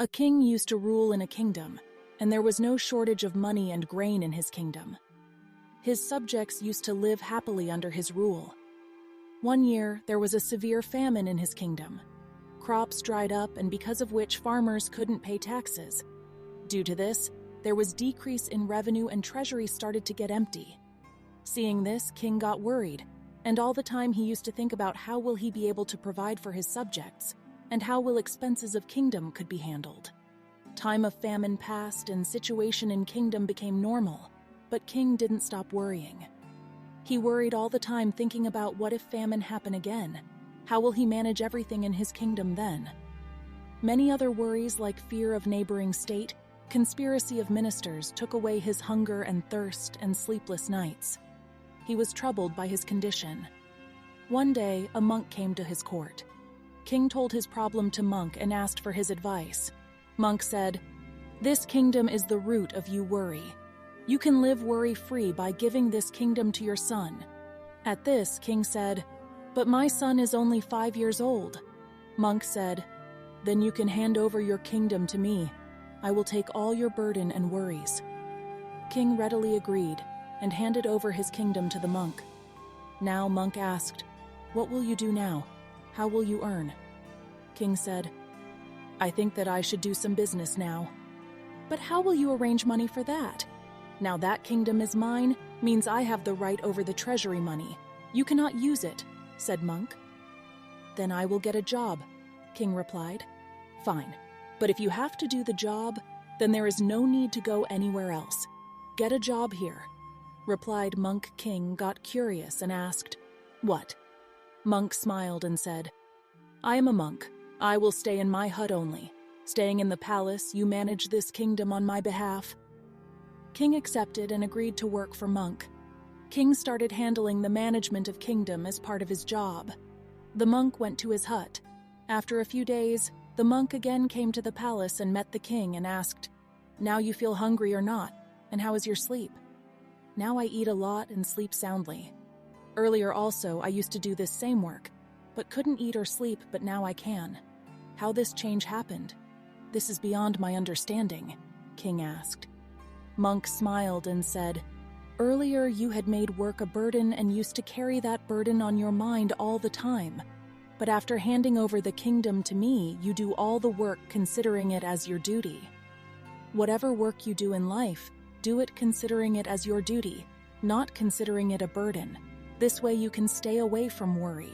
A king used to rule in a kingdom, and there was no shortage of money and grain in his kingdom. His subjects used to live happily under his rule. One year, there was a severe famine in his kingdom. Crops dried up, and because of which farmers couldn't pay taxes. Due to this, there was decrease in revenue and treasury started to get empty. Seeing this, king got worried, and all the time he used to think about how will he be able to provide for his subjects, and how will expenses of kingdom could be handled. Time of famine passed and situation in kingdom became normal, but king didn't stop worrying. He worried all the time thinking about what if famine happen again? How will he manage everything in his kingdom then? Many other worries like fear of neighboring state, conspiracy of ministers took away his hunger and thirst and sleepless nights. He was troubled by his condition. One day, a monk came to his court. King told his problem to monk and asked for his advice. Monk said, "This kingdom is the root of you worry. You can live worry-free by giving this kingdom to your son." At this, king said, "But my son is only 5 years old." Monk said, "Then you can hand over your kingdom to me. I will take all your burden and worries." King readily agreed and handed over his kingdom to the monk. Now monk asked, "What will you do now? How will you earn?" King said, "I think that I should do some business now." "But how will you arrange money for that? Now that kingdom is mine, means I have the right over the treasury money. You cannot use it," said monk. "Then I will get a job," king replied. "Fine, but if you have to do the job, then there is no need to go anywhere else. Get a job here," replied monk. King got curious and asked, "What?" Monk smiled and said, "I am a monk. I will stay in my hut only. Staying in the palace, you manage this kingdom on my behalf." King accepted and agreed to work for monk. King started handling the management of kingdom as part of his job. The monk went to his hut. After a few days, the monk again came to the palace and met the king and asked, "Now you feel hungry or not? And how is your sleep?" "Now I eat a lot and sleep soundly. Earlier also I used to do this same work, but couldn't eat or sleep, but now I can. How this change happened? This is beyond my understanding," king asked. Monk smiled and said, "Earlier you had made work a burden and used to carry that burden on your mind all the time. But after handing over the kingdom to me, you do all the work considering it as your duty. Whatever work you do in life, do it considering it as your duty, not considering it a burden. This way you can stay away from worry.